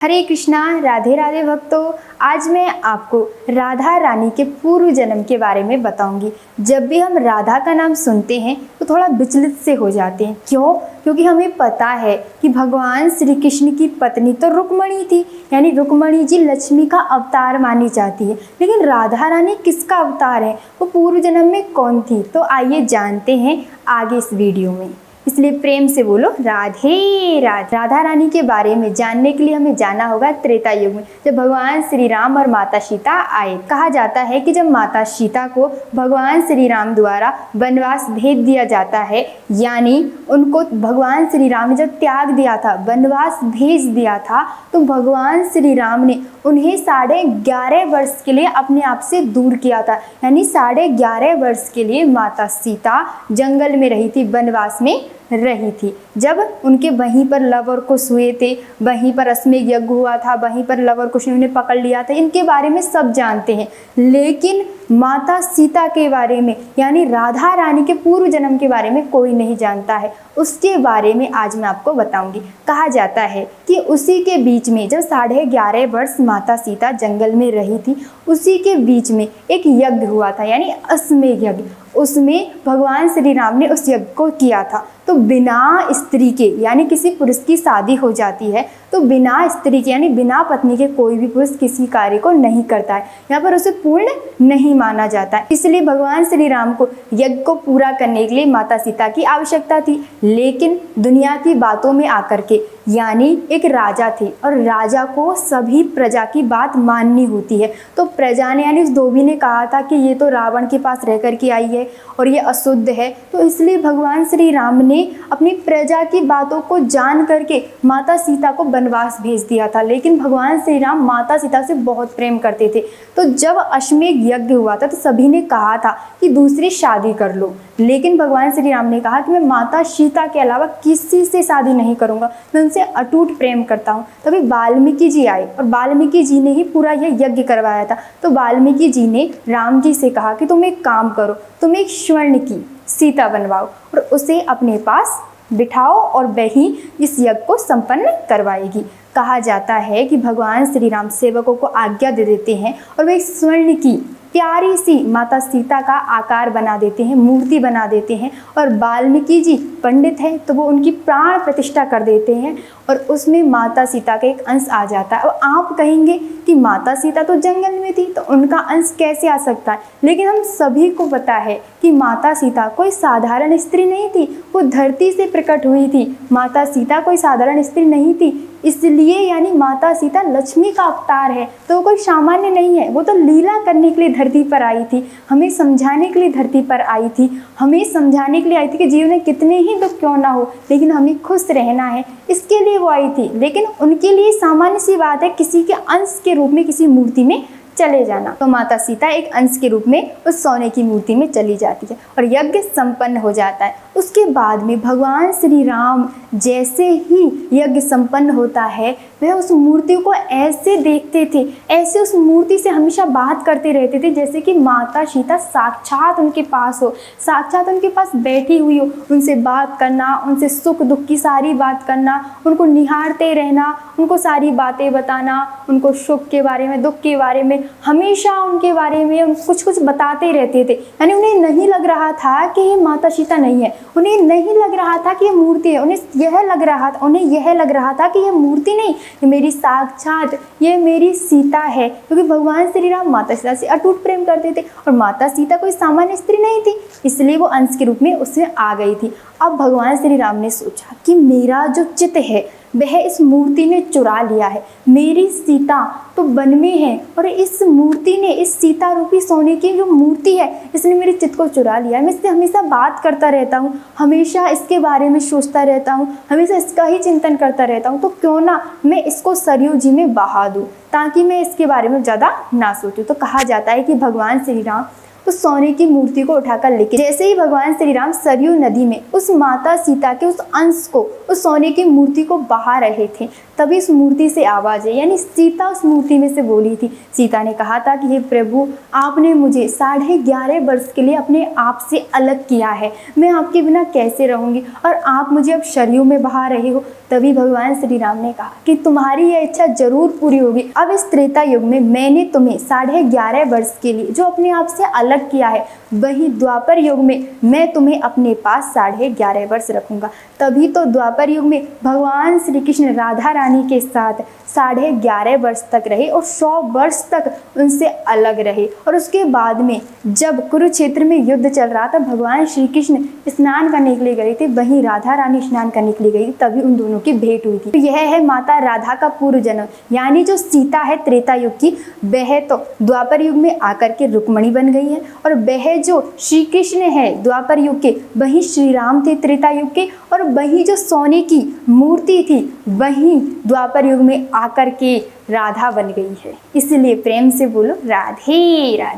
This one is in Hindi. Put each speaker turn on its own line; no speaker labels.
हरे कृष्णा, राधे राधे भक्तों। आज मैं आपको राधा रानी के पूर्व जन्म के बारे में बताऊंगी। जब भी हम राधा का नाम सुनते हैं तो थोड़ा विचलित से हो जाते हैं। क्यों? क्योंकि हमें पता है कि भगवान श्री कृष्ण की पत्नी तो रुक्मणी थी, यानी रुक्मणी जी लक्ष्मी का अवतार मानी जाती है। लेकिन राधा रानी किसका अवतार है? वो पूर्व जन्म में कौन थी? तो आइए जानते हैं आगे इस वीडियो में। इसलिए प्रेम से बोलो राधे राधे। राधा रानी के बारे में जानने के लिए हमें जाना होगा त्रेता युग में, जब भगवान श्री राम और माता सीता आए। कहा जाता है कि जब माता सीता को भगवान श्री राम द्वारा वनवास भेज दिया जाता है, यानी उनको भगवान श्री राम ने जब त्याग दिया था, वनवास भेज दिया था, तो भगवान श्री राम ने उन्हें 11.5 वर्ष के लिए अपने आप से दूर किया था। यानी 11.5 वर्ष के लिए माता सीता जंगल में रही थी, वनवास में रही थी। जब उनके वहीं पर लव और कुश हुए थे, वहीं पर अश्वमेध यज्ञ हुआ था, वहीं पर लव और कुश ने उन्हें पकड़ लिया था, इनके बारे में सब जानते हैं। लेकिन माता सीता के बारे में, यानी राधा रानी के पूर्व जन्म के बारे में कोई नहीं जानता है। उसके बारे में आज मैं आपको बताऊंगी। कहा जाता है कि उसी के बीच में जब 11.5 वर्ष माता सीता जंगल में रही थी, उसी के बीच में एक यज्ञ हुआ था, यानी अश्वमेध यज्ञ। उसमें भगवान श्री राम ने उस यज्ञ को किया था। तो बिना स्त्री के, यानी किसी पुरुष की शादी हो जाती है तो बिना स्त्री के, यानी बिना पत्नी के कोई भी पुरुष किसी कार्य को नहीं करता है। यहाँ पर उसे पूर्ण नहीं माना जाता है। इसलिए भगवान श्री राम को यज्ञ को पूरा करने के लिए माता सीता की आवश्यकता थी। लेकिन दुनिया की बातों में आकर के, यानी एक राजा थे और राजा को सभी प्रजा की बात माननी होती है। तो प्रजा ने, यानी उस धोबी ने कहा था कि ये तो रावण के पास रह कर के आई है और ये अशुद्ध है। तो इसलिए भगवान श्री राम ने अपनी प्रजा की बातों को जान करके माता सीता को वनवास भेज दिया था। लेकिन भगवान श्री राम माता सीता से बहुत प्रेम करते थे। तो जब अश्वमेध यज्ञ हुआ था तो सभी ने कहा था कि दूसरी शादी कर लो। लेकिन भगवान श्री राम ने कहा कि मैं माता सीता के अलावा किसी से शादी नहीं करूंगा, मैं उनसे अटूट प्रेम करता हूँ। तभी वाल्मीकि जी आए और वाल्मीकि जी ने ही पूरा यह यज्ञ करवाया था। तो वाल्मीकि जी ने राम जी से कहा कि तुम एक काम करो, तुम एक स्वर्ण की सीता बनवाओ और उसे अपने पास बिठाओ और वही इस यज्ञ को संपन्न करवाएगी। कहा जाता है कि भगवान श्री राम सेवकों को आज्ञा दे देते हैं और वे स्वर्ण की प्यारी सी माता सीता का आकार बना देते हैं, मूर्ति बना देते हैं। और वाल्मीकि जी पंडित हैं तो वो उनकी प्राण प्रतिष्ठा कर देते हैं और उसमें माता सीता का एक अंश आ जाता है। और आप कहेंगे कि माता सीता तो जंगल में थी तो उनका अंश कैसे आ सकता है? लेकिन हम सभी को पता है कि माता सीता कोई साधारण स्त्री नहीं थी, वो धरती से प्रकट हुई थी। माता सीता कोई साधारण स्त्री नहीं थी, इसलिए यानी माता सीता लक्ष्मी का अवतार है। तो वो कोई सामान्य नहीं है, वो तो लीला करने के लिए धरती पर आई थी, हमें समझाने के लिए धरती पर आई थी, हमें समझाने के लिए आई थी कि जीवन में कितने ही दुख क्यों ना हो लेकिन हमें खुश रहना है, इसके लिए वो आई थी। लेकिन उनके लिए सामान्य सी बात है किसी के अंश के रूप में किसी मूर्ति में चले जाना। तो माता सीता एक अंश के रूप में उस सोने की मूर्ति में चली जाती है और यज्ञ संपन्न हो जाता है। उसके बाद में भगवान श्री राम जैसे ही यज्ञ संपन्न होता है, वह उस मूर्ति को ऐसे देखते थे, ऐसे उस मूर्ति से हमेशा बात करते रहते थे जैसे कि माता सीता साक्षात उनके पास हो, साक्षात उनके पास बैठी हुई हो। उनसे बात करना, उनसे सुख दुख की सारी बात करना, उनको निहारते रहना, उनको सारी बातें बताना, उनको सुख के बारे में, दुख के बारे में, हमेशा उनके बारे में कुछ कुछ बताते रहते थे। यानी उन्हें नहीं लग रहा था कि ये माता सीता नहीं है, उन्हें नहीं लग रहा था कि ये मूर्ति है, उन्हें यह लग रहा था कि यह मूर्ति नहीं, ये मेरी साक्षात, ये मेरी सीता है। क्योंकि भगवान श्री राम माता सीता से अटूट प्रेम करते थे और माता सीता कोई सामान्य स्त्री नहीं थी, इसलिए वो अंश के रूप में उसमें आ गई थी। अब भगवान श्री राम ने सोचा कि मेरा जो चित्त है वह इस मूर्ति ने चुरा लिया है, मेरी सीता तो वन में है और इस मूर्ति ने, इस सीता रूपी सोने की जो मूर्ति है, इसने मेरे चित्त को चुरा लिया है। मैं इससे हमेशा बात करता रहता हूँ, हमेशा इसके बारे में सोचता रहता हूँ, हमेशा इसका ही चिंतन करता रहता हूँ। तो क्यों ना मैं इसको सरयू जी में बहा दूँ ताकि मैं इसके बारे में ज़्यादा ना सोचूँ। तो कहा जाता है कि भगवान श्री राम उस सोने की मूर्ति को उठाकर लेके, जैसे ही भगवान श्री राम सरयू नदी में उस माता सीता के उस अंश को, उस सोने की मूर्ति को बहा रहे थे, तभी उस मूर्ति से आवाज आई, यानी सीता उस मूर्ति में से बोली थी। सीता ने कहा था कि हे प्रभु, आपने मुझे 11.5 वर्ष के लिए अपने आप से अलग किया है, मैं आपके बिना कैसे रहूंगी, और आप मुझे अब सरयू में बहा रहे हो। तभी भगवान श्री राम ने कहा कि तुम्हारी यह इच्छा जरूर पूरी होगी। अब इस त्रेता युग में मैंने तुम्हें 11.5 वर्ष के लिए जो अपने आप से अलग किया है, वही द्वापर युग में मैं तुम्हें अपने पास 11.5 वर्ष रखूंगा। तभी तो द्वापर युग में भगवान श्री कृष्ण राधा रानी के साथ 11.5 वर्ष तक रहे और 100 वर्ष तक उनसे अलग रहे। और उसके बाद में जब कुरुक्षेत्र में युद्ध चल रहा था, भगवान श्री कृष्ण स्नान करने के लिए गए थे, वहीं राधा रानी स्नान करने के लिए गई, तभी उन दोनों की भेंट हुई थी। तो यह है माता राधा का पूर्व जन्म, यानी जो सीता है त्रेता युग की, वह तो द्वापर युग में आकर के रुक्मणी बन गई है, और वह जो श्री कृष्ण है द्वापर युग के, वही श्री राम थे त्रेता युग के, और वही जो सोने की मूर्ति थी वही द्वापर युग में आकर के राधा बन गई है। इसलिए प्रेम से बोलो राधे राधे।